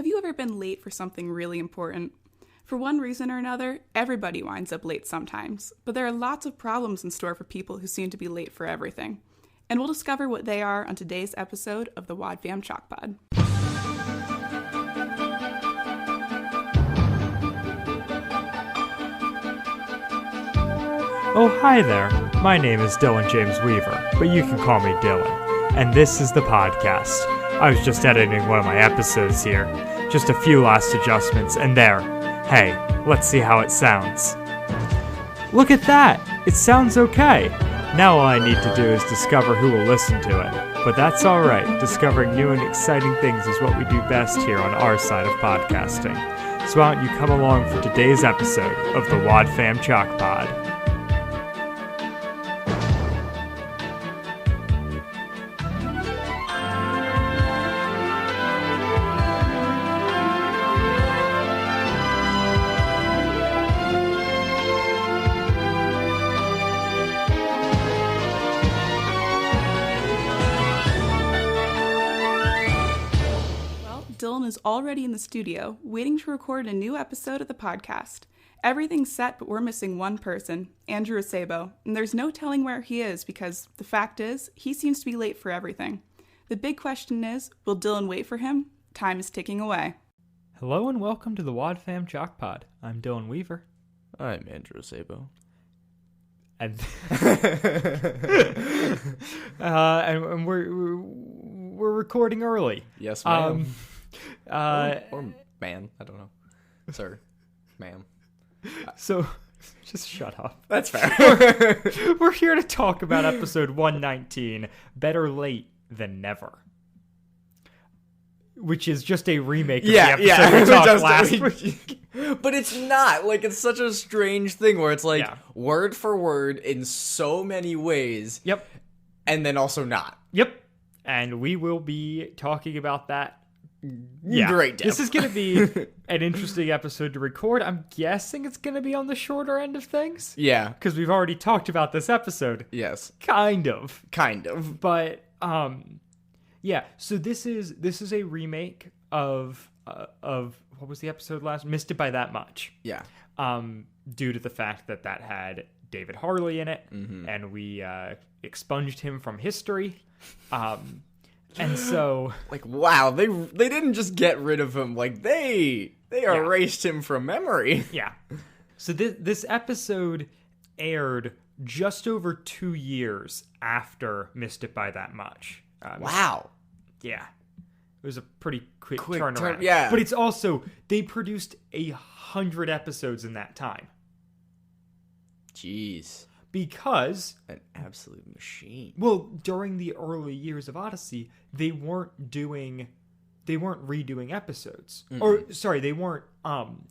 Have you ever been late for something really important? For one reason or another, everybody winds up late sometimes, but there are lots of problems in store for people who seem to be late for everything. And we'll discover what they are on today's episode of the Wad Fam Chalk Pod. Oh, hi there. My name is Dylan James Weaver, but you can call me Dylan. And this is the podcast. I was just editing one of my episodes here. Just a few last adjustments, and there. Hey, let's see how it sounds. Look at that! It sounds okay. Now all I need to do is discover who will listen to it. But that's alright. Discovering new and exciting things is what we do best here on our side of podcasting. So why don't you come along for today's episode of the Wad Fam Chalk Pod. Dylan is already in the studio, waiting to record a new episode of the podcast. Everything's set, but we're missing one person, Andrew Acebo, and there's no telling where he is because the fact is, he seems to be late for everything. The big question is, will Dylan wait for him? Time is ticking away. Hello and welcome to the Wad Fam Chalk Pod. I'm Dylan Weaver. I'm Andrew Acebo. And and we're recording early. Yes, ma'am. Or man, I don't know. Sir, ma'am. So, just shut up. That's fair. We're here to talk about episode 119, Better Late Than Never. Which is just a remake of the episode we talked last week. But it's not. Like, it's such a strange thing where it's like, word for word in so many ways. Yep. And then also not. Yep. And we will be talking about that. Yeah. Great depth. This is going to be an interesting episode to record. I'm guessing it's going to be on the shorter end of things. Yeah. Because we've already talked about this episode. Yes. Kind of. But, yeah. So this is a remake of what was the episode last? Missed It by That Much. Yeah. Due to the fact that had David Harley in it, and we expunged him from history. And so, like, wow, they didn't just get rid of him, like they erased him from memory. Yeah. So this episode aired just over 2 years after Missed It by That Much. Wow. Yeah. It was a pretty quick turnaround. Yeah. But it's also, they produced 100 episodes in that time. Jeez. Because an absolute machine. Well, during the early years of Odyssey, they weren't redoing episodes. Mm-hmm. Or sorry, they weren't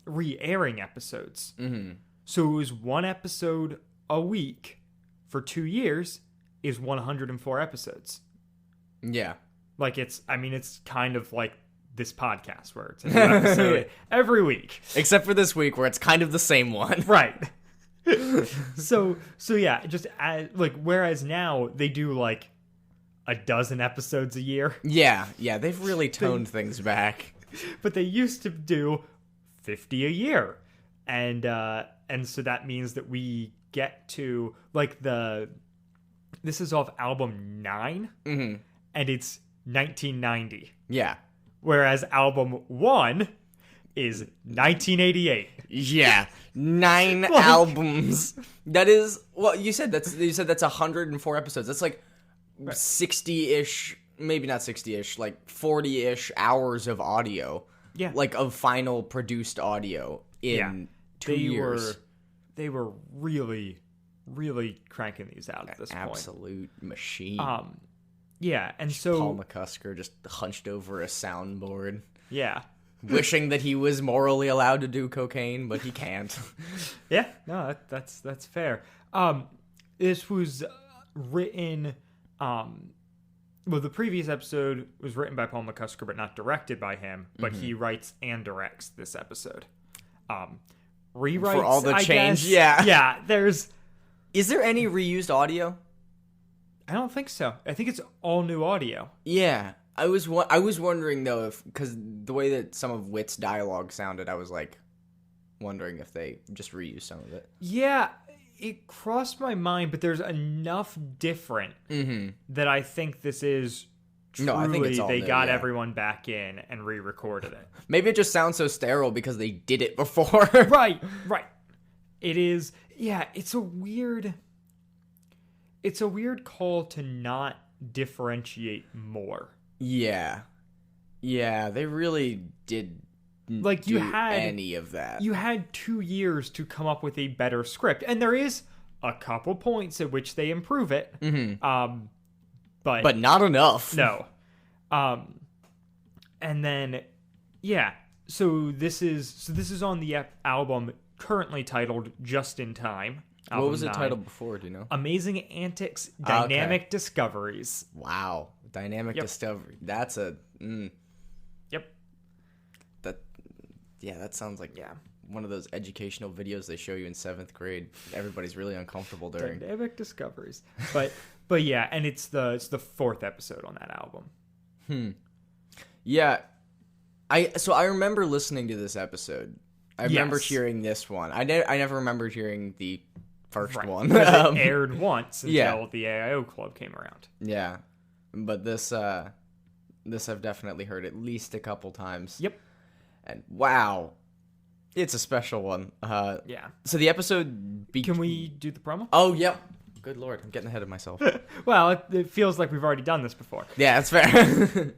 re-airing episodes. Mm-hmm. So it was one episode a week for 2 years is 104 episodes. Yeah. Like it's kind of like this podcast where it's a new episode every week. Except for this week where it's kind of the same one. Right. so yeah, just whereas now they do like a dozen episodes a year. Yeah, they've really toned things back. But they used to do 50 a year, and so that means that we get to like this is off album 9, and it's 1990. Yeah, whereas album 1 is 1988. Yeah. 9 albums. That is, well, you said that's 104 episodes. That's like 60-ish, maybe not 60-ish, like 40-ish hours of audio. Yeah. Like of final produced audio in 2 years. They were really, really cranking these out at this point. Absolute machine. Yeah, and so Paul McCusker just hunched over a soundboard. Yeah. Wishing that he was morally allowed to do cocaine, but he can't. Yeah, no, that's fair. This was written. The previous episode was written by Paul McCusker, but not directed by him. But he writes and directs this episode. Rewrites for all the change. Yeah. Is there any reused audio? I don't think so. I think it's all new audio. Yeah. I was wondering though if, because the way that some of Wit's dialogue sounded, I was like wondering if they just reused some of it. Yeah, it crossed my mind, but there's enough different that I think this is truly, I think it's all they new, got yeah. everyone back in and re-recorded it. Maybe it just sounds so sterile because they did it before. Right. It is, yeah, it's a weird call to not differentiate more. Yeah, they really did. Like you had any of that. You had 2 years to come up with a better script, and there is a couple points at which they improve it. But not enough. No. And then, yeah. So this is on the album currently titled "Just in Time." What was it 9. titled before? Do you know? Amazing Antics, Dynamic Discoveries. Wow, Dynamic Discovery. That's a. Yep. That sounds like one of those educational videos they show you in 7th grade. Everybody's really uncomfortable during. Dynamic Discoveries. But yeah, and it's the 4th episode on that album. Yeah. I remember listening to this episode. I remember Yes. hearing this one. I never remember hearing the first one. Because it aired once until Yeah. the AIO Club came around. Yeah. But this I've definitely heard at least a couple times. Yep. And wow. It's a special one. Yeah. So the episode Can we do the promo? Oh, yep. Good lord, I'm getting ahead of myself. Well, it feels like we've already done this before. Yeah, that's fair.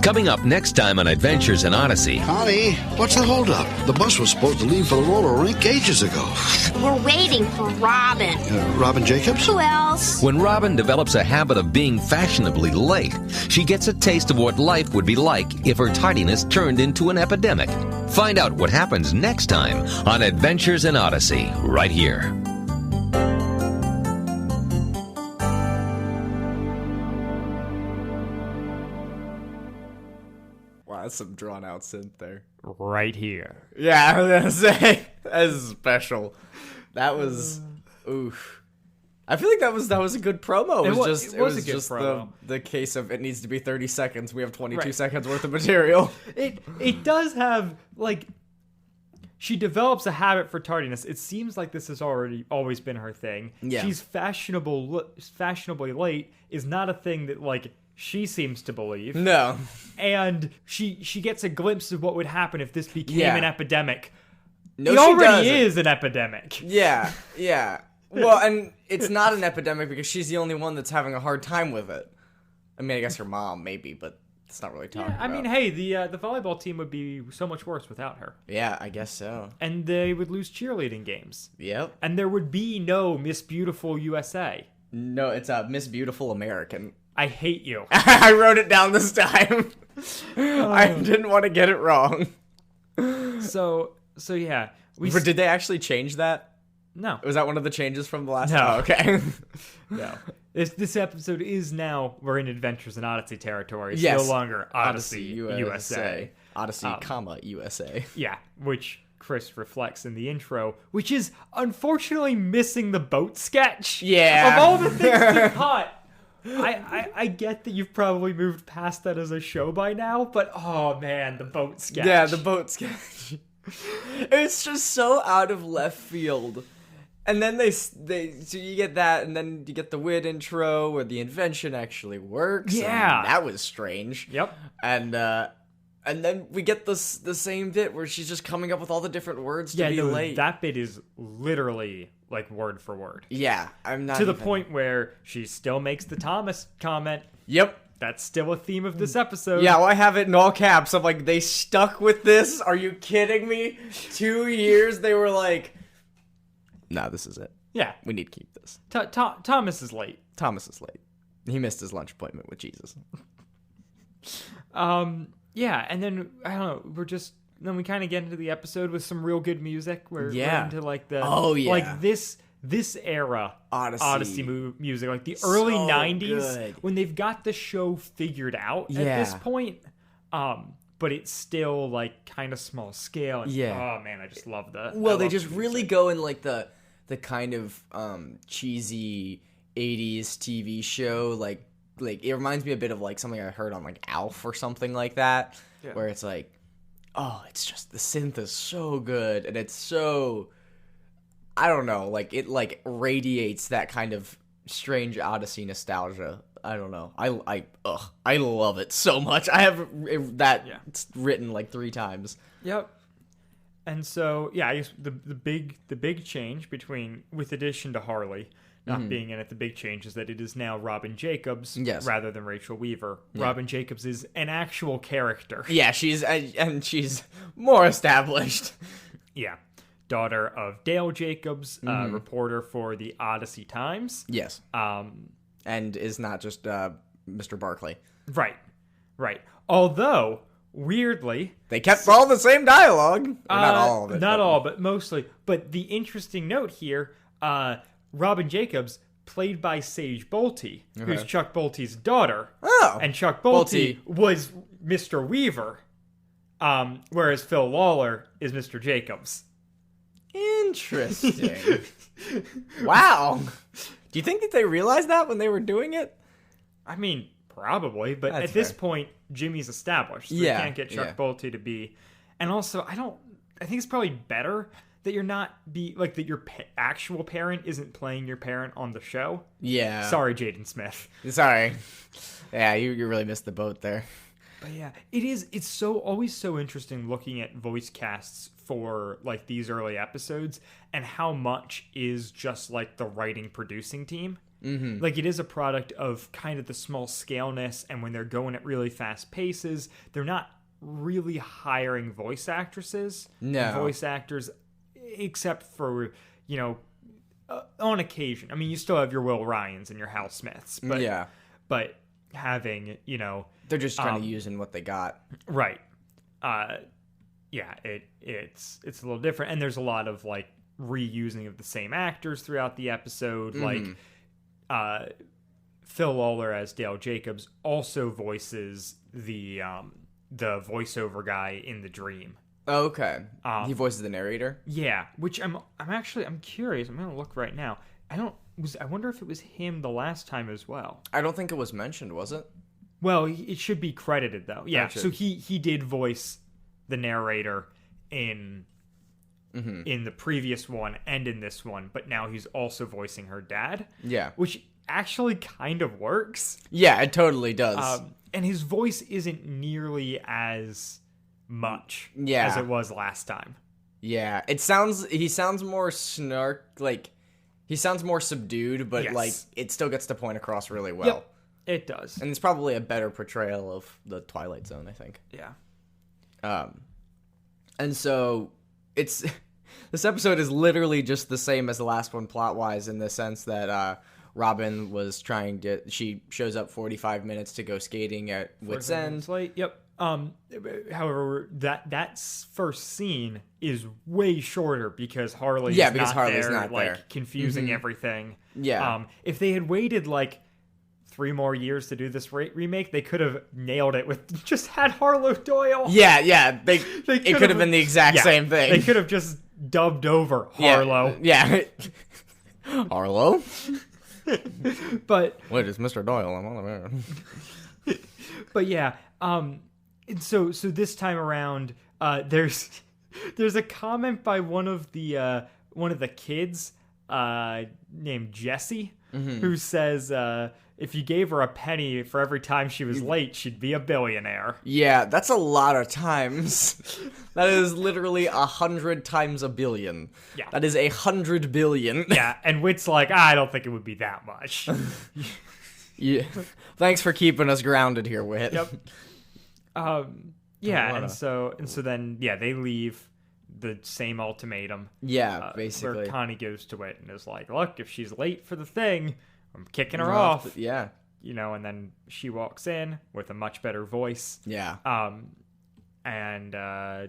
Coming up next time on Adventures in Odyssey. Honey, what's the holdup? The bus was supposed to leave for the roller rink ages ago. We're waiting for Robin. Robin Jacobs? Who else? When Robin develops a habit of being fashionably late, she gets a taste of what life would be like if her tidiness turned into an epidemic. Find out what happens next time on Adventures in Odyssey, right here. Wow, that's some drawn out synth there. Right here. Yeah, I was gonna say that's special. That was oof. I feel like that was a good promo. It was a good just promo. the case of it needs to be 30 seconds. We have 22 Right. seconds worth of material. It does have, like, she develops a habit for tardiness. It seems like this has always been her thing. Yeah. She's fashionably late is not a thing that, like, she seems to believe. No. And she gets a glimpse of what would happen if this became Yeah. an epidemic. No, It she already doesn't. is an epidemic. Yeah. Well, and it's not an epidemic because she's the only one that's having a hard time with it. I mean, I guess her mom maybe, but it's not really talking I about. mean, hey, the volleyball team would be so much worse without her. Yeah, I guess so. And they would lose cheerleading games. Yep. And there would be no Miss Beautiful USA. No, it's Miss Beautiful American. I hate you. I wrote it down this time. I didn't want to get it wrong. So yeah. But did they actually change that? No. Was that one of the changes from the last? No. Oh, okay. No. This episode is now, we're in Adventures in Odyssey territory. It's Yes. no longer Odyssey USA. Odyssey, comma, USA. Yeah, which Chris reflects in the intro, which is unfortunately missing the boat sketch. Yeah. Of all the things to cut. I get that you've probably moved past that as a show by now, but oh man, the boat sketch. Yeah, the boat sketch. It's just so out of left field. And then so you get that, and then you get the weird intro where the invention actually works. Yeah. and that was strange. Yep. And then we get the same bit where she's just coming up with all the different words to Yeah, be no, late. that bit is literally like word for word. Yeah, I'm not To the even- point where she still makes the Thomas comment. Yep. That's still a theme of this episode. Yeah, well, I have it in all caps. I'm like, they stuck with this? Are you kidding me? 2 years they were like, nah, this is it. Yeah. We need to keep this. Thomas is late. Thomas is late. He missed his lunch appointment with Jesus. Yeah, and then I don't know, then we kind of get into the episode with some real good music. We're into like the like this era Odyssey music, like the early So 90s good. when they've got the show figured out at this point. But it's still like kind of small scale. And, Yeah. Oh man, I just love that. Well, they just really go in like the kind of cheesy 80s TV show, like like it reminds me a bit of like something I heard on like Alf or something like that, where it's like, oh, it's just the synth is so good and it's so, I don't know, like it like radiates that kind of strange Odyssey nostalgia. I don't know. I love it so much. I have that written like 3 times. Yep. And so, yeah, I guess the big change with addition to Harley not being in it, the big change is that it is now Robin Jacobs rather than Rachel Weaver. Yeah. Robin Jacobs is an actual character. Yeah, she's more established. Yeah. Daughter of Dale Jacobs, reporter for the Odyssey Times. Yes. And is not just Mr. Barkley. Right. Although, weirdly, they kept all the same dialogue. Not all of it. Not all, but mostly. But the interesting note here, Robin Jacobs, played by Sage Bolte, who's Chuck Bolte's daughter. Oh. And Chuck Bolte was Mr. Weaver, whereas Phil Lawler is Mr. Jacobs. Interesting. Wow. Do you think that they realized that when they were doing it? I mean, probably, but at this point, Jimmy's established. So you can't get Chuck Bolte to be. And also, I think it's probably better that you're not that your actual parent isn't playing your parent on the show. Yeah. Sorry, Jaden Smith. Sorry. Yeah, you really missed the boat there. But yeah, it's always so interesting looking at voice casts for like these early episodes and how much is just like the writing producing team. Mm-hmm. Like it is a product of kind of the small scaleness, and when they're going at really fast paces, they're not really hiring voice actresses, voice actors, except for, on occasion. I mean, you still have your Will Ryans and your Hal Smiths, but having, they're just kind of using what they got. Right. It's a little different, and there's a lot of like reusing of the same actors throughout the episode. Like Phil Lawler as Dale Jacobs also voices the voiceover guy in The Dream. Okay. He voices the narrator? Yeah, which I'm curious. I'm going to look right now. I wonder if it was him the last time as well. I don't think it was mentioned, was it? Well, it should be credited though. Yeah, so he did voice the narrator in the previous one and in this one, but now he's also voicing her dad. Yeah. Which actually kind of works. Yeah, it totally does. And his voice isn't nearly as much as it was last time. Yeah, he sounds more he sounds more subdued, but like it still gets the point across really well. Yep, it does. And it's probably a better portrayal of the Twilight Zone, I think. Yeah. And so this episode is literally just the same as the last one plot-wise, in the sense that Robin was she shows up 45 minutes to go skating at Wits End. Late. Yep. However, that first scene is way shorter because Harley's not there, confusing everything. Yeah. If they had waited like 3 more years to do this remake, they could have nailed it with just had Harlow Doyle. Yeah. It could have been the exact same thing. They could have just dubbed over Harlow. Yeah. Harlow? But wait, it's Mr. Doyle. I'm on the man. But yeah, and so this time around, there's a comment by one of the kids named Jesse, who says if you gave her a penny for every time she was late, she'd be a billionaire. Yeah, that's a lot of times. That is literally 100 times a billion. Yeah, that is 100 billion. Yeah, and Wit's like, I don't think it would be that much. Yeah, thanks for keeping us grounded here, Wit. Yep. And so then they leave the same ultimatum. Yeah, basically. Where Connie goes to Wit and is like, look, if she's late for the thing, I'm kicking her off. Yeah. And then she walks in with a much better voice. Yeah. And I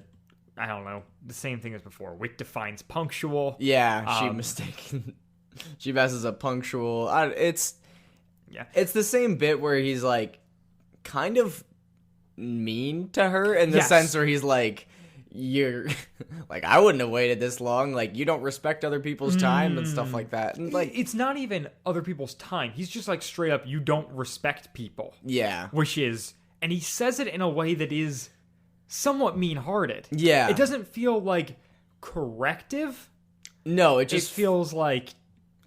don't know, the same thing as before. Wit defines punctual. Yeah, she messes up punctual. It's the same bit where he's like kind of mean to her in the sense where he's like, you're like, I wouldn't have waited this long. Like, you don't respect other people's time and stuff like that. And like, it's not even other people's time. He's just like straight up, you don't respect people. yeah, Which is, and he says it in a way that is somewhat mean-hearted. Yeah. It doesn't feel like corrective. no, it just It feels like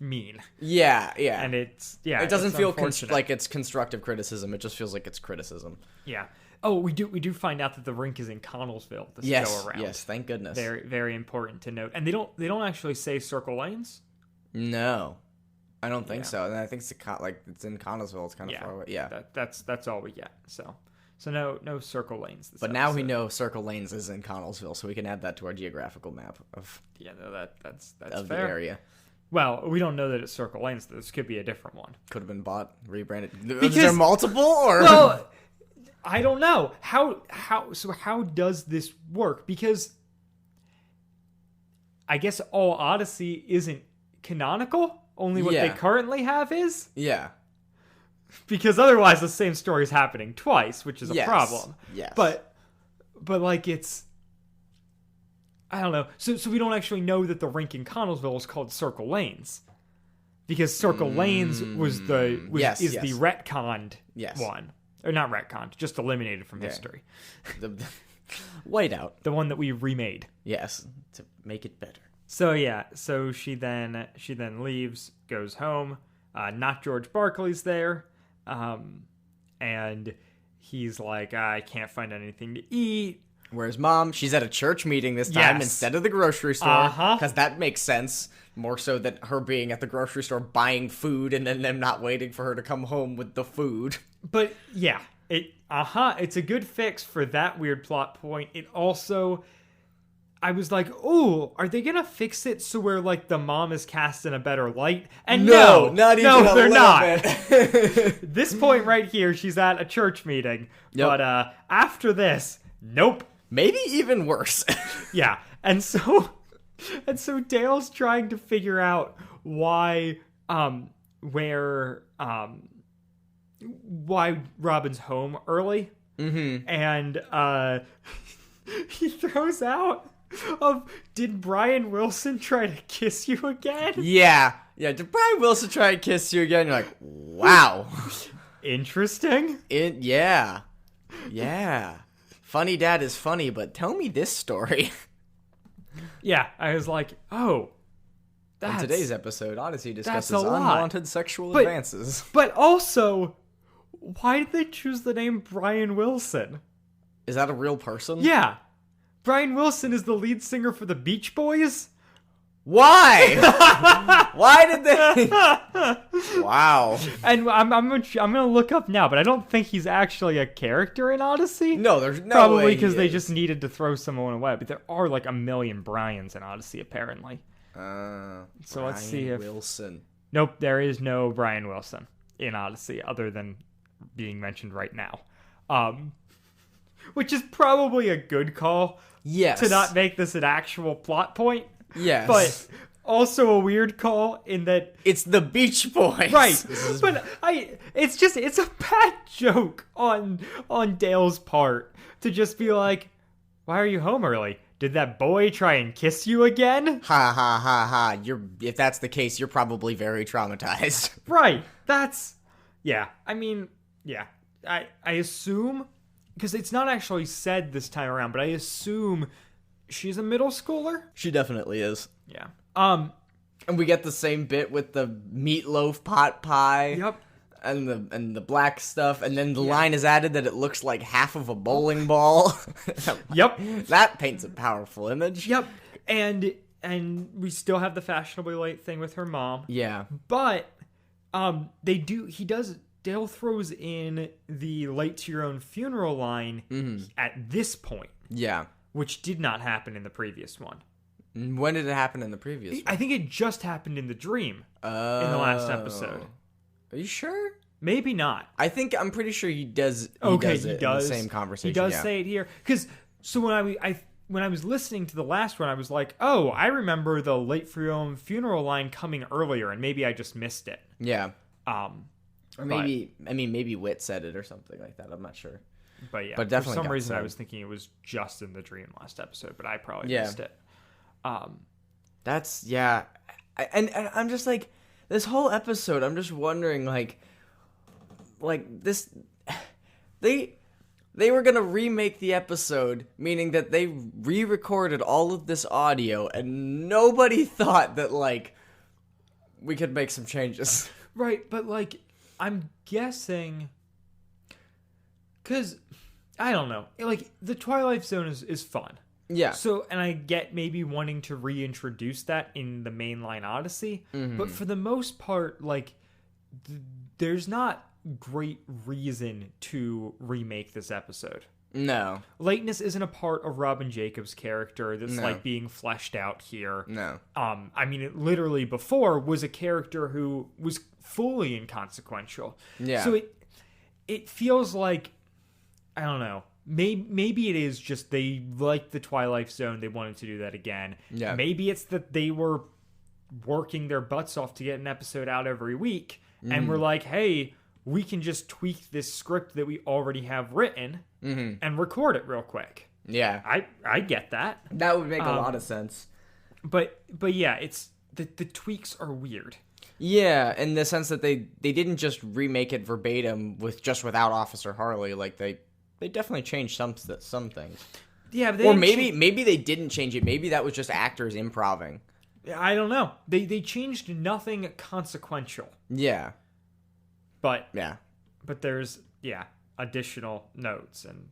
mean. yeah. And it doesn't it's feel unfortunate. like it's constructive criticism. It just feels like it's criticism. Yeah. Oh, we do find out that the rink is in Connellsville this Yes, go around. yes, thank goodness. Very, very important to note. And they don't actually say Circle Lanes. No, I don't think Yeah. so. And I think it's it's in Connellsville. It's kind of far away. Yeah, That's all we get. So no Circle Lanes. This but now we episode. know Circle Lanes is in Connellsville, so we can add that to our geographical map of That's the fair. area. Well, we don't know that it's Circle Lanes. This could be a different one. Could have been bought, rebranded. Is Because- there multiple or? Well, I don't know. How does this work? Because I guess all Odyssey isn't canonical. Only what they Yeah. currently have is. yeah. Because otherwise the same story is happening twice, which is a Yes. problem. Yes. But like it's I don't know. So we don't actually know that the rink in Connellsville is called Circle Lanes. Because Circle Lanes was the yes, the yes. retconned Yes. one. Or not retconned, just eliminated from history. The white out. The one that we remade. Yes, to make it better. So yeah, so she then leaves, goes home. Not George Barkley's there, and he's like, I can't find anything to eat. Where's Mom? She's at a church meeting this time Yes. instead of the grocery store. Uh-huh. Because that makes sense. More so than her being at the grocery store buying food and then them not waiting for her to come home with the food. But yeah, it's a good fix for that weird plot point. It also, I was like, oh, are they gonna fix it so where like the mom is cast in a better light? And no, not even no, a they're little not. bit. This point right here, she's at a church meeting. Yep. But after this, nope. Maybe even worse. Yeah, and so Dale's trying to figure out why Robin's home early, and he throws out did Brian Wilson try to kiss you again? Yeah. Did Brian Wilson try and kiss you again? You're like, wow. Interesting. Yeah. Funny dad is funny, but tell me this story. Yeah, I was like, oh, In that's today's episode, Odyssey discusses a lot. unwanted sexual But- advances. But also, why did they choose the name Brian Wilson? Is that a real person? Yeah. Brian Wilson is the lead singer for the Beach Boys. Why? Why did they? Wow. And I'm gonna look up now, but I don't think he's actually a character in Odyssey. No, there's no Probably way because he they is. just needed to throw someone away. But there are like a million Brians in Odyssey, apparently. So let's see Brian if Wilson. Nope, there is no Brian Wilson in Odyssey other than being mentioned right now. Which is probably a good call. Yes. To not make this an actual plot point. Yes. But also a weird call in that it's the Beach Boys. right. But it's a bad joke on Dale's part to just be like, why are you home early? Did that boy try and kiss you again? Ha ha ha ha. If that's the case, you're probably very traumatized. Right. That's yeah. I mean, yeah. I assume because it's not actually said this time around, but I assume she's a middle schooler. She definitely is. Yeah. And we get the same bit with the meatloaf pot pie. Yep. And the black stuff, and then the line is added that it looks like half of a bowling ball. Yep. That paints a powerful image. Yep. And we still have the fashionably late thing with her mom. Yeah. But Dale throws in the late to your own funeral line at this point, Yeah. which did not happen in the previous one. When did it happen in the previous one? I think it just happened in the dream in the last episode. Are you sure? Maybe not. I'm pretty sure he does. He does does. it in the same conversation. He does yeah. say it here because when I was listening to the last one, I was like, oh, I remember the late for your own funeral line coming earlier, and maybe I just missed it. Yeah. Or Or maybe Wit said it or something like that. I'm not sure. But yeah, but definitely for some got reason I some. was thinking it was just in the dream last episode, but I probably Yeah. missed it. That's yeah, and I'm just like this whole episode. I'm just wondering like this. They were gonna remake the episode, meaning that they re-recorded all of this audio, and nobody thought that like we could make some changes. Right, but like I'm guessing because I don't know, like the Twilight Zone is fun. Yeah. So, and I get maybe wanting to reintroduce that in the mainline Odyssey, but for the most part, like, there's not great reason to remake this episode. No. Lateness isn't a part of Robin Jacobs' character that's, No. like, being fleshed out here. No. I mean, it literally before was a character who was fully inconsequential. Yeah. So it feels like, I don't know, maybe it is just they liked the Twilight Zone, they wanted to do that again. Yeah. Maybe it's that they were working their butts off to get an episode out every week, and we're like, hey, we can just tweak this script that we already have written and record it real quick. Yeah. I get that. That would make a lot of sense. But yeah, it's the tweaks are weird. Yeah, in the sense that they didn't just remake it verbatim without Officer Harley. Like they definitely changed some things. Yeah, but Or maybe they didn't change it. Maybe that was just actors improvising. I don't know. They changed nothing consequential. Yeah. But Yeah. but there's additional notes and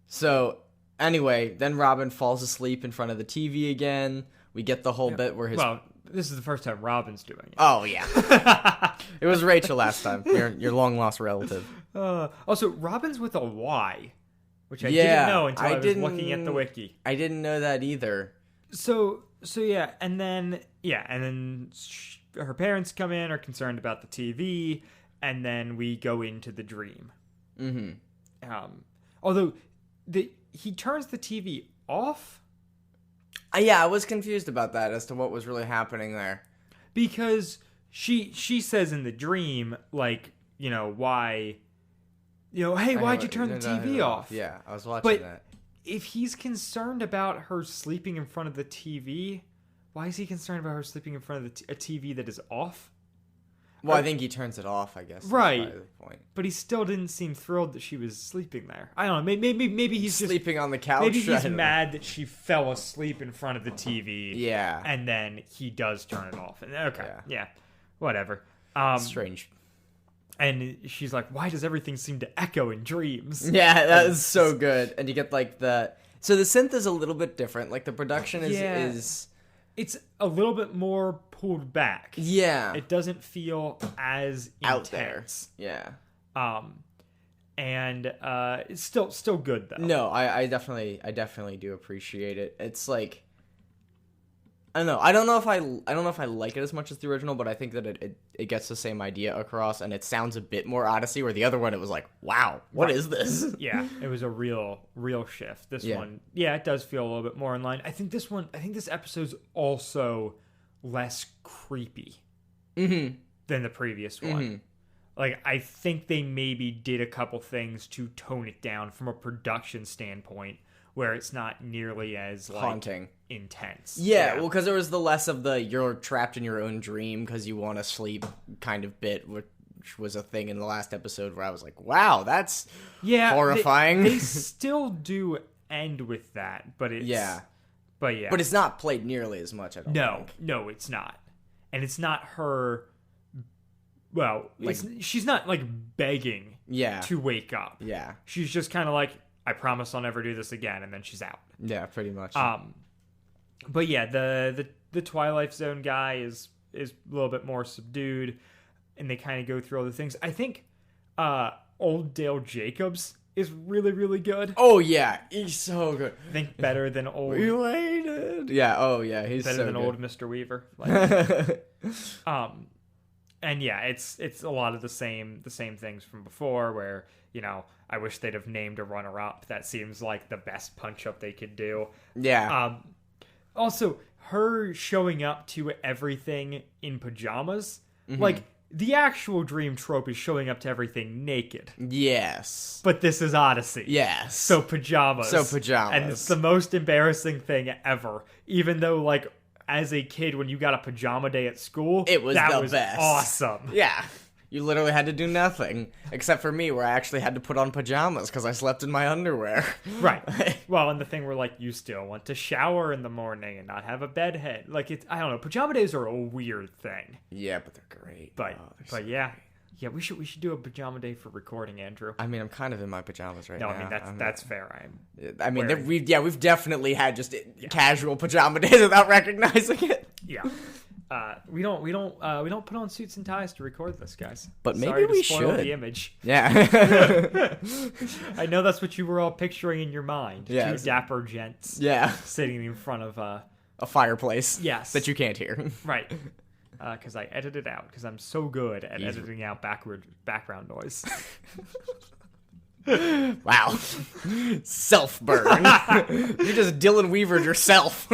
So anyway, then Robin falls asleep in front of the TV again. We get the whole bit where his this is the first time Robin's doing it. Oh yeah. It was Rachel last time. Your long lost relative. Also, Robin's with a Y, which I Yeah, didn't know until I I was looking at the didn't- wiki. I didn't know that either. So yeah, and then her parents come in, are concerned about the TV, and then we go into the dream. Although he turns the TV off Yeah, I was confused about that as to what was really happening there. because she says in the dream, like, why, hey, why'd you turn the TV off? Yeah, I was watching But that. if he's concerned about her sleeping in front of the TV, why is he concerned about her sleeping in front of a TV that is off? Well, I think he turns it off, I guess. That's Right. probably the point. But he still didn't seem thrilled that she was sleeping there. I don't know. Maybe he's just Sleeping on the couch. maybe I he's don't know. mad that she fell asleep in front of the TV. Yeah. And then he does turn it off. And okay, Yeah. whatever. Strange. And she's like, "Why does everything seem to echo in dreams?" Yeah, that is so good. And you get like so the synth is a little bit different. Like the production is It's a little bit more pulled back. yeah, It doesn't feel as out there. intense. Yeah. And it's still good though. No, I definitely do appreciate it. It's like I don't know. I don't know if I like it as much as the original, but I think that it gets the same idea across, and it sounds a bit more Odyssey. Where the other one, it was like, wow, what is this? Yeah, it was a real shift. This Yeah. one, it does feel a little bit more in line. I think this episode's also less creepy than the previous one. Like, I think they maybe did a couple things to tone it down from a production standpoint, where it's not nearly as like Haunting. intense. Yeah, well, because there was the less of the you're trapped in your own dream because you want to sleep kind of bit, which was a thing in the last episode where I was like, wow, that's horrifying. They still do end with that, but it's but it's not played nearly as much. I don't think. No, it's not, and it's not her. Well, she's not like begging to wake up. Yeah, She's just kind of like, I promise I'll never do this again, and then she's out. yeah, pretty much. But yeah, the Twilight Zone guy is a little bit more subdued, and they kind of go through all the things. I think old Dale Jacobs is really, really good. Oh yeah, he's so good. I think better than old We waited. Yeah. Oh yeah, he's better so than good. old Mr. Weaver. Like, and yeah, it's a lot of the same things from before, where I wish they'd have named a runner-up. That seems like the best punch-up they could do. Yeah. Also, her showing up to everything in pajamas, like, the actual dream trope is showing up to everything naked. Yes. But this is Odyssey. Yes. So pajamas. And it's the most embarrassing thing ever. Even though, like, as a kid, when you got a pajama day at school, it was that the was best. Awesome. Yeah. You literally had to do nothing. Except for me, where I actually had to put on pajamas because I slept in my underwear. Right. Well, and the thing where, like, you still want to shower in the morning and not have a bed head. Like, I don't know. Pajama days are a weird thing. Yeah, but they're great. But yeah. Yeah, we should do a pajama day for recording, Andrew. I mean, I'm kind of in my pajamas right now. No, I mean, that's fair. We've definitely had just casual pajama days without recognizing it. Yeah. We don't put on suits and ties to record this, guys. But maybe Sorry to we spoil should. the image. Yeah. I know that's what you were all picturing in your mind. Yeah. Two dapper gents. Yeah. Sitting in front of a fireplace. Yes. That you can't hear. Right. Because I edited out because I'm so good at editing out background noise. Wow. Self-burn. You just Dylan Weavered yourself.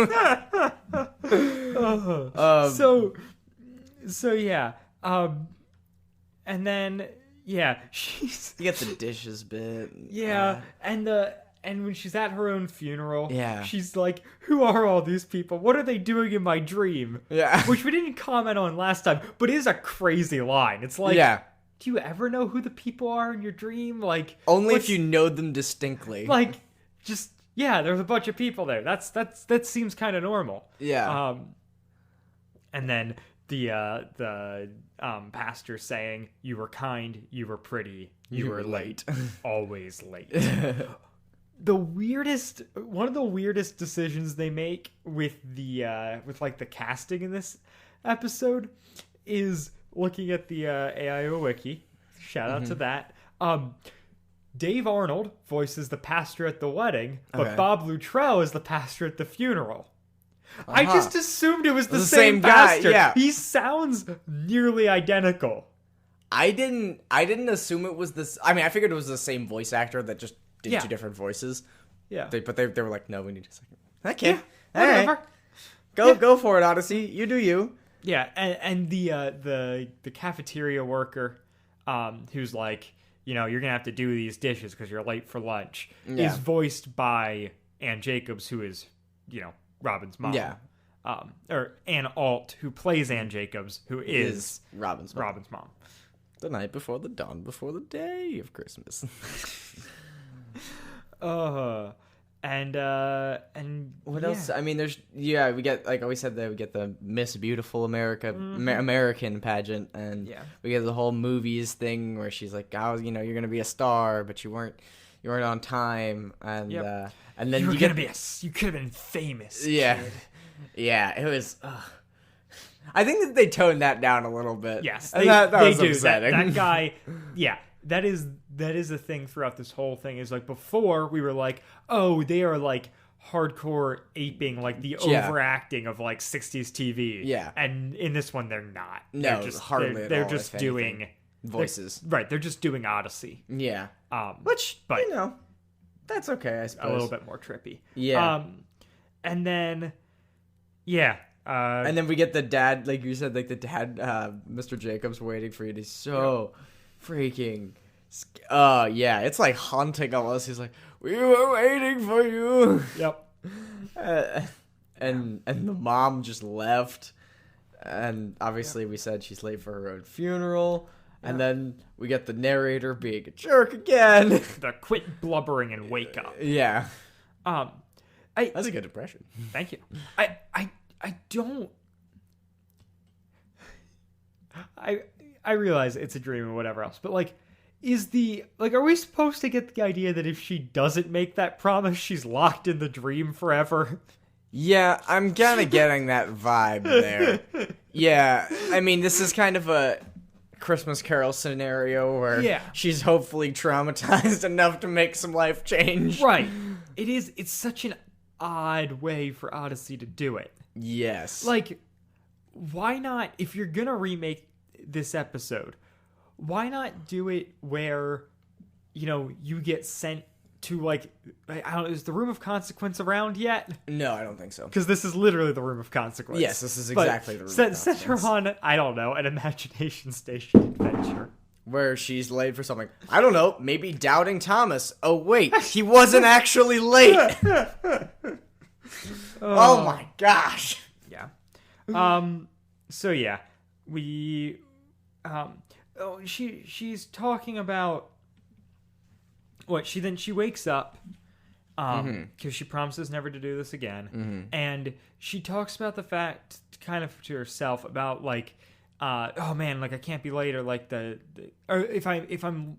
So yeah. And then, yeah, she's... You get the dishes bit. Yeah, and when she's at her own funeral, yeah, she's like, who are all these people? What are they doing in my dream? Yeah. Which we didn't comment on last time, but it is a crazy line. It's like... Yeah. Do you ever know who the people are in your dream? Like, only if you know them distinctly. Like, just there's a bunch of people there. That seems kind of normal. Yeah. And then the pastor saying, "You were kind, you were pretty, you were late, always late." One of the weirdest decisions they make with the casting in this episode is. Looking at the AIO wiki, shout out to that. Dave Arnold voices the pastor at the wedding, but Bob Luttrell is the pastor at the funeral. I just assumed it was the same pastor. Guy, yeah. He sounds nearly identical. I didn't assume it was this. I mean, I figured it was the same voice actor that just did two different voices. Yeah. But they were like, no, we need a second. Okay. Yeah, whatever. Right. Go for it, Odyssey. You do you. Yeah, and the cafeteria worker, who's like, you're gonna have to do these dishes because you're late for lunch, is voiced by Ann Jacobs, who is, Robin's mom. Yeah. Or Ann Alt, who plays Ann Jacobs, who is Robin's mom. The night before the dawn before the day of Christmas. And what else? I mean, we get, like we said, we get the Miss Beautiful American pageant, and we get the whole movies thing where she's like, "Oh, you're gonna be a star, but you weren't on time," and then you could have been famous. Yeah, kid. Yeah, it was. I think that they toned that down a little bit. Yes, and that was do. Upsetting. That guy, yeah. That is a thing throughout this whole thing. Is like before we were like, oh, they are like hardcore aping like the overacting of like 60s TV. Yeah. And in this one they're not. No, they're just, hardly they're at all. They're just doing voices. They're just doing Odyssey. Yeah. But that's okay, I suppose. A little bit more trippy. Yeah. And then and then we get the dad, like you said, like the dad, Mr. Jacobs waiting for you. He's so freaking, it's like haunting almost. He's like, we were waiting for you. Yep. And the mom just left, and obviously we said she's late for her own funeral. And then we get the narrator being a jerk again. The quit blubbering and wake up. Yeah. That's a good impression. Thank you. I don't. I realize it's a dream or whatever else, but like, are we supposed to get the idea that if she doesn't make that promise, she's locked in the dream forever? Yeah, I'm kind of getting that vibe there. Yeah, I mean, this is kind of a Christmas Carol scenario where she's hopefully traumatized enough to make some life change. Right. It's such an odd way for Odyssey to do it. Yes. Like, why not, if you're gonna remake this episode, why not do it where, you get sent to like, I don't know, is the Room of Consequence around yet? No, I don't think so. Because this is literally the Room of Consequence. Yes, this is exactly the Room of Set Consequence. her on, I don't know, an imagination station adventure. Where she's late for something. I don't know, maybe doubting Thomas. Oh, wait, he wasn't actually late. Oh my gosh. Yeah. So yeah, we, she's talking about what she wakes up, because she promises never to do this again, and she talks about the fact, kind of to herself, about like, oh man, like I can't be late, or like or if I'm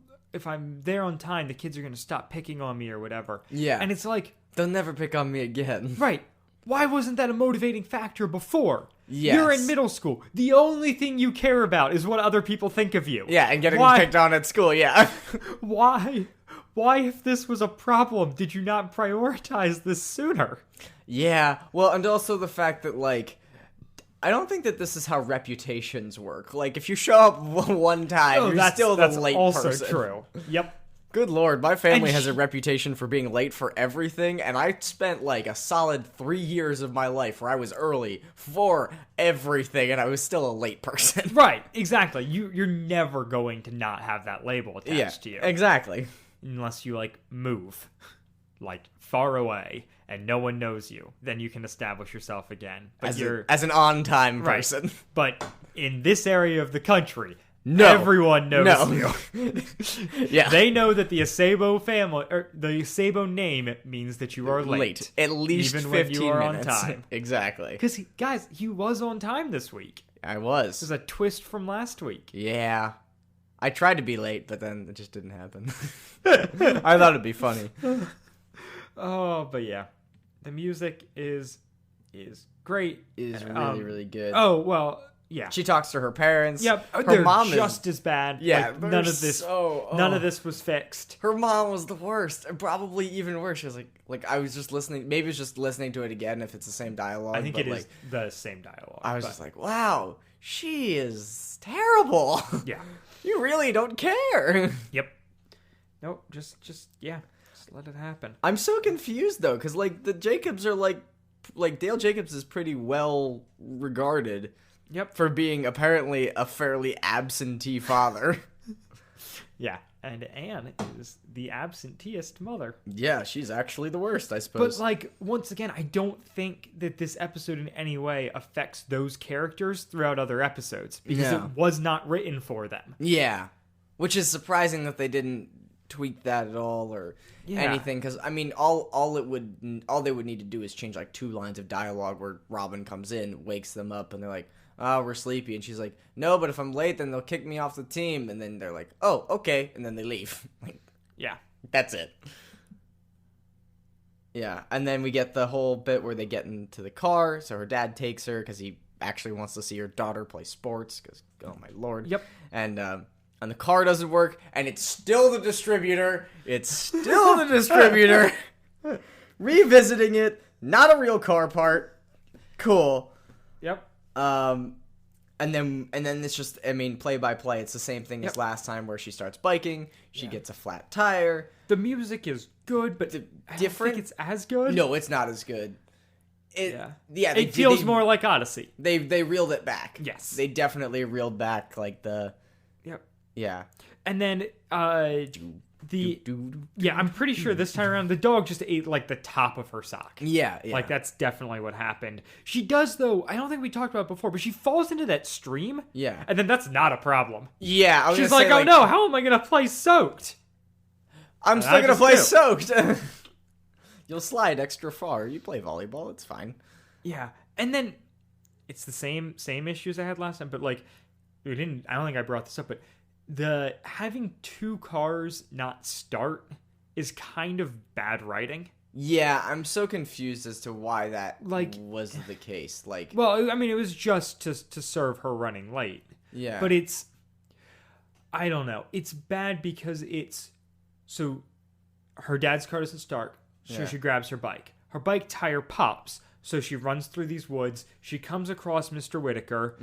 there on time, the kids are gonna stop picking on me or whatever. Yeah. And it's like, They'll never pick on me again. right. Why wasn't that a motivating factor before? Yes. You're in middle school. The only thing you care about is what other people think of you. Yeah, and getting Why? picked on at school, yeah. Why, if this was a problem, did you not prioritize this sooner? Yeah, well, and also the fact that, like, I don't think that this is how reputations work. Like, if you show up one time, you're still the late also person. true. Yep. Good lord, my family And has a reputation for being late for everything, and I spent like a solid 3 years of my life where I was early for everything, and I was still a late person. Right, exactly. You're never going to not have that label attached to you. Exactly. Unless you, like, move, like, far away, and no one knows you. Then you can establish yourself again. But As an on-time right. person. But in this area of the country, No. everyone knows you. Yeah. They know that the Acebo family, or the Acebo name, means that you are late. At least even 15 when you are minutes. on time. Exactly. Because, guys, he was on time this week. I This was. is a twist from last week. Yeah. I tried to be late, but then it just didn't happen. I thought it'd be funny. Oh, but yeah. The music is great. Is really, really good. Oh, well, yeah. She talks to her parents. Yep, Her they're mom just as bad. Yeah, Like, they're none of this. so- None of this was fixed. Her mom was the worst, and probably even worse. She was like I was just listening. Maybe it's just listening to it again if it's the same dialogue. I think but it like, is the same dialogue. I was but- just like, wow, she is terrible. yeah. You really don't care. Yep. Nope. Just yeah. Just let it happen. I'm so confused though, because like the Jacobs are like Dale Jacobs is pretty well regarded. Yep. For being apparently a fairly absentee father. Yeah. And Anne is the absenteeist mother. Yeah, she's actually the worst, I suppose. But, like, once again, I don't think that this episode in any way affects those characters throughout other episodes. Because Yeah. it was not written for them. Yeah, which is surprising that they didn't tweak that at all or Yeah. anything. Because I mean, all they would need to do is change like 2 lines of dialogue where Robin comes in, wakes them up, and they're like, "Oh, we're sleepy," and she's like, "No, but if I'm late, then they'll kick me off the team." And then they're like, "Oh, okay," and then they leave. Like, Yeah. that's it. Yeah, and then we get the whole bit where they get into the car. So her dad takes her because he actually wants to see her daughter play sports. Because, oh my lord. Yep. And the car doesn't work, and it's still the distributor. It's still the distributor. Revisiting it, not a real car part. Cool. Yep. And then it's just, I mean, play by play. It's the same thing as last time where she starts biking. She gets a flat tire. The music is good, but I don't think it's as good. No, it's not as good. It feels more like Odyssey. They reeled it back. Yes. They definitely reeled back like the. Yep. Yeah. And then I'm pretty sure this time around the dog just ate like the top of her sock. Yeah. Like that's definitely what happened. She does though. I don't think we talked about it before, but she falls into that stream. Yeah. And then that's not a problem. Yeah. She's like, "Oh no, how am I gonna play soaked? I'm And still I gonna just play do." soaked." You'll slide extra far. You play volleyball. It's fine. Yeah. And then it's the same issues I had last time, but like I don't think I brought this up, but the having 2 cars not start is kind of bad writing. Yeah, I'm so confused as to why that was the case. Like, Well, I mean, it was just to serve her running late. yeah, But I don't know. It's bad because so her dad's car doesn't start, so Yeah. she grabs her bike. Her bike tire pops, so she runs through these woods. She comes across Mr. Whitaker,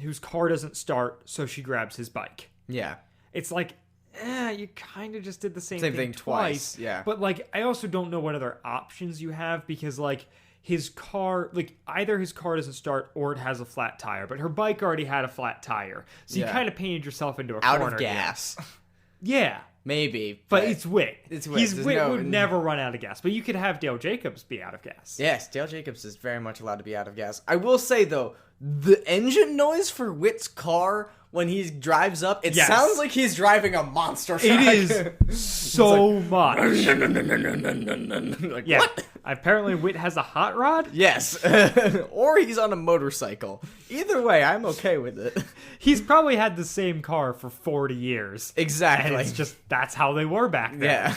whose car doesn't start, so she grabs his bike. yeah, It's like, you kind of just did the same thing twice. Yeah. But, like, I also don't know what other options you have because, like, his car, like, either his car doesn't start or it has a flat tire, but her bike already had a flat tire. So you kind of painted yourself into a out corner. of gas. Yeah. Maybe. But it's Whit. It's Whit. Whit would never run out of gas. But you could have Dale Jacobs be out of gas. Yes, Dale Jacobs is very much allowed to be out of gas. I will say, though, the engine noise for Whit's car when he drives up, it sounds like he's driving a monster truck. It is so much. Like, yeah. what? Apparently Whit has a hot rod. Yes. Or he's on a motorcycle. Either way, I'm okay with it. He's probably had the same car for 40 years. Exactly. And it's just, that's how they were back then. Yeah.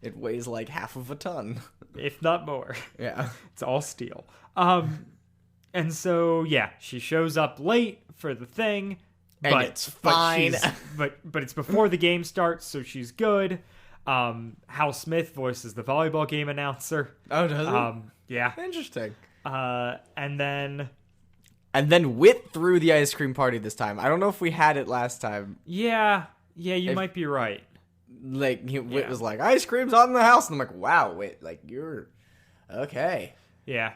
It weighs like half of a ton. If not more. Yeah. It's all steel. And so, yeah, she shows up late for the thing. And it's fine. But it's before the game starts, so she's good. Hal Smith voices the volleyball game announcer. Oh, does he? Yeah. Interesting. And then Whit threw the ice cream party this time. I don't know if we had it last time. Yeah, you might be right. Like, Whit was like, ice cream's on the house. And I'm like, wow, Whit, like, you're... Okay. Yeah.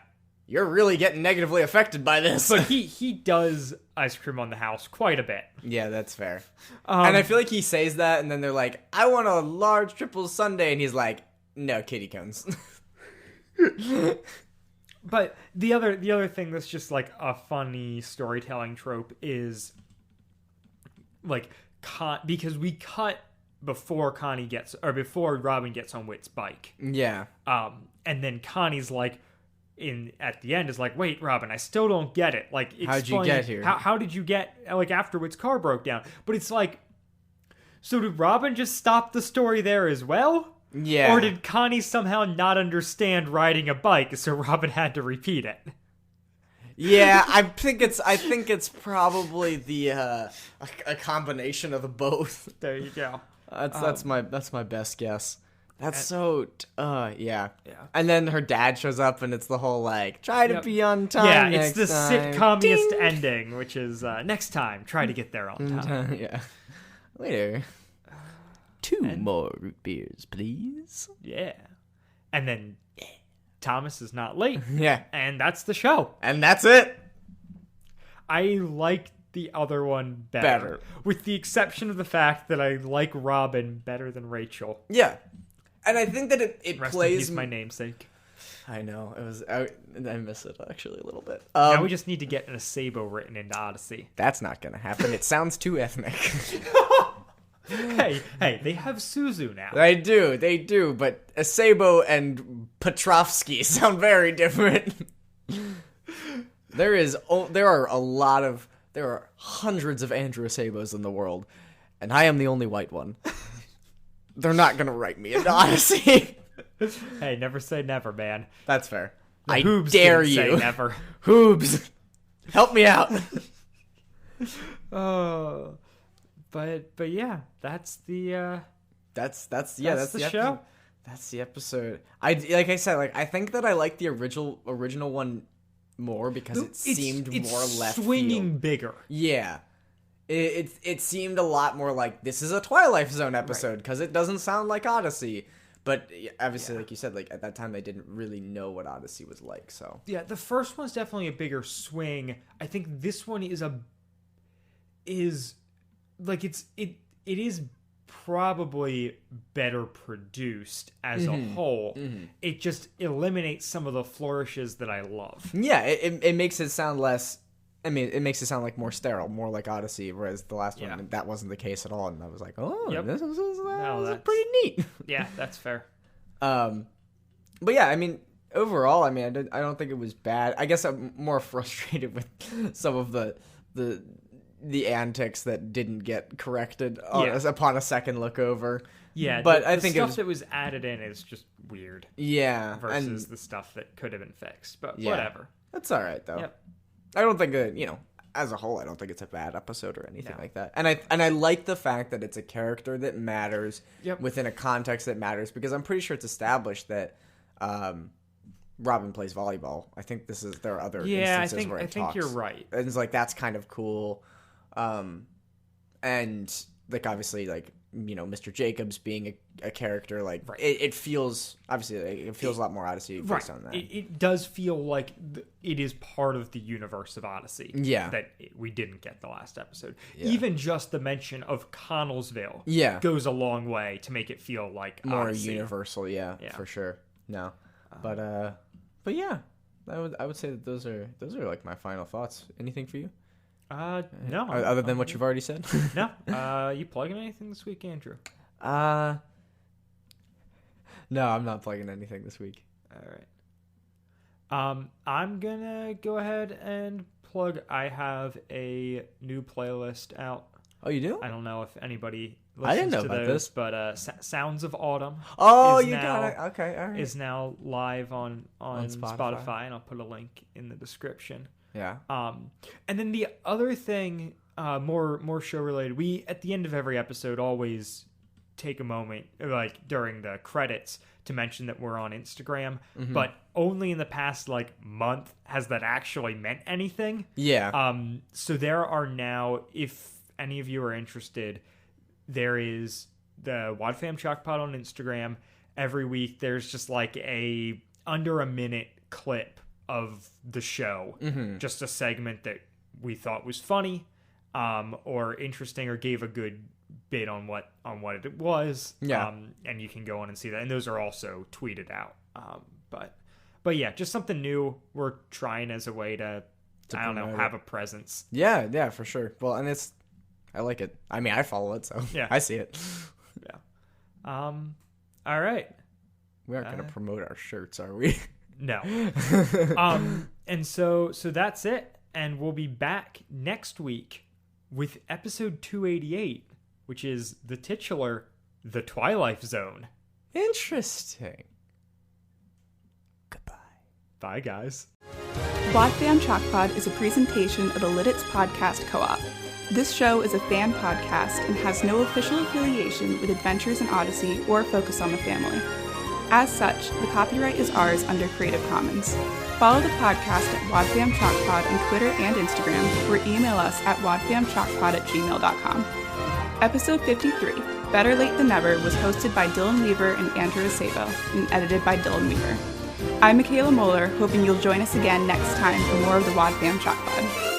You're really getting negatively affected by this. But he does ice cream on the house quite a bit. Yeah, that's fair. And I feel like he says that, and then they're like, I want a large triple sundae. And he's like, no, kitty cones. But the other thing that's just like a funny storytelling trope is like because we cut before Robin gets on Whit's bike. Yeah. And then Connie's like at the end is like, wait, Robin, I still don't get it. Like, how'd you get here? How did you get, like, after Whit's car broke down? But it's like, so did Robin just stop the story there as well? Yeah. Or did Connie somehow not understand riding a bike, so Robin had to repeat it? Yeah, I think it's probably the a combination of the both. There you go. That's my best guess. That's yeah. And then her dad shows up, and it's the whole like, try to be on time. Yeah, it's the time. sitcomiest ending, which is next time, try to get there on time. Yeah. Later. Two more root beers, please. Yeah. And then Thomas is not late. Yeah. And that's the show. And that's it. I like the other one better. With the exception of the fact that I like Robin better than Rachel. Yeah. And I think that it Rest plays... in peace, my namesake. I know. I miss it, actually, a little bit. Now we just need to get an Acebo written into Odyssey. That's not going to happen. It sounds too ethnic. Hey, they have Suzu now. They do, but Acebo and Petrovsky sound very different. There are hundreds of Andrew Acebos in the world, and I am the only white one. They're not gonna write me into Odyssey. Hey, never say never, man. That's fair. The I Hoobs dare didn't you. say never. Hoobs, help me out. But yeah, that's the that's the show. That's the episode. I think that I like the original one more because it seemed more left swinging field. bigger. Yeah. It seemed a lot more like this is a Twilight Zone episode because it doesn't sound like Odyssey. But obviously, like you said, like at that time they didn't really know what Odyssey was like. So yeah, the first one's definitely a bigger swing. I think this one is probably better produced as a whole. Mm-hmm. It just eliminates some of the flourishes that I love. Yeah, it makes it sound less. I mean, it makes it sound like more sterile, more like Odyssey, whereas the last one, that wasn't the case at all. And I was like, oh, this is pretty neat. Yeah, that's fair. But yeah, I mean, overall, I mean, I don't think it was bad. I guess I'm more frustrated with some of the antics that didn't get corrected upon a second look over. Yeah, but I think stuff that was added in is just weird. Yeah, versus the stuff that could have been fixed. But whatever. That's all right though. Yep. I don't think that, as a whole, I don't think it's a bad episode or anything like that. And I like the fact that it's a character that matters within a context that matters, because I'm pretty sure it's established that Robin plays volleyball. I think there are other instances where it talks. I think you're right. And it's like, that's kind of cool. And like, obviously, like, Mr. Jacobs being a character, like it feels obviously it feels a lot more Odyssey based on that. It does feel like it is part of the universe of Odyssey. Yeah, that we didn't get the last episode. Yeah. Even just the mention of Connellsville, goes a long way to make it feel like more Odyssey. Universal. Yeah, for sure. No, but yeah, I would say that those are like my final thoughts. Anything for you? No. Other than what you've already said? No. You plugging anything this week, Andrew? No, I'm not plugging anything this week. All right. I'm gonna go ahead and plug. I have a new playlist out. Oh, you do? I don't know if anybody I didn't know to about those, this, but Sounds of Autumn. Oh, you got it. Okay, all right. Is now live on Spotify, and I'll put a link in the description. Yeah. And then the other thing, more show related. We at the end of every episode always take a moment, like during the credits, to mention that we're on Instagram. Mm-hmm. But only in the past month has that actually meant anything. Yeah. So there are now, if any of you are interested, there is the WadFam Chalkpot on Instagram. Every week there's just a under a minute clip of the show, just a segment that we thought was funny, or interesting, or gave a good bit on what it was. Yeah. And you can go on and see that, and those are also tweeted out. But yeah, just something new we're trying as a way to I don't know, have a presence. Yeah, for sure. Well, and I like it. I mean, I follow it, so yeah, I see it. Yeah. All right. We aren't going to promote our shirts, are we? No. And so that's it. And we'll be back next week with episode 288, which is the titular The Twilight Zone. Interesting. Goodbye. Bye, guys. WadFam Chalkpod is a presentation of the Lidditz Podcast Co-op. This show is a fan podcast and has no official affiliation with Adventures in Odyssey or Focus on the Family. As such, the copyright is ours under Creative Commons. Follow the podcast at WadFam Chalkpod on Twitter and Instagram, or email us at wadfamchalkpod@gmail.com. Episode 53, Better Late Than Never, was hosted by Dylan Weaver and Andrew Acebo, and edited by Dylan Weaver. I'm Michaela Moeller, hoping you'll join us again next time for more of the WadFam Chalkpod.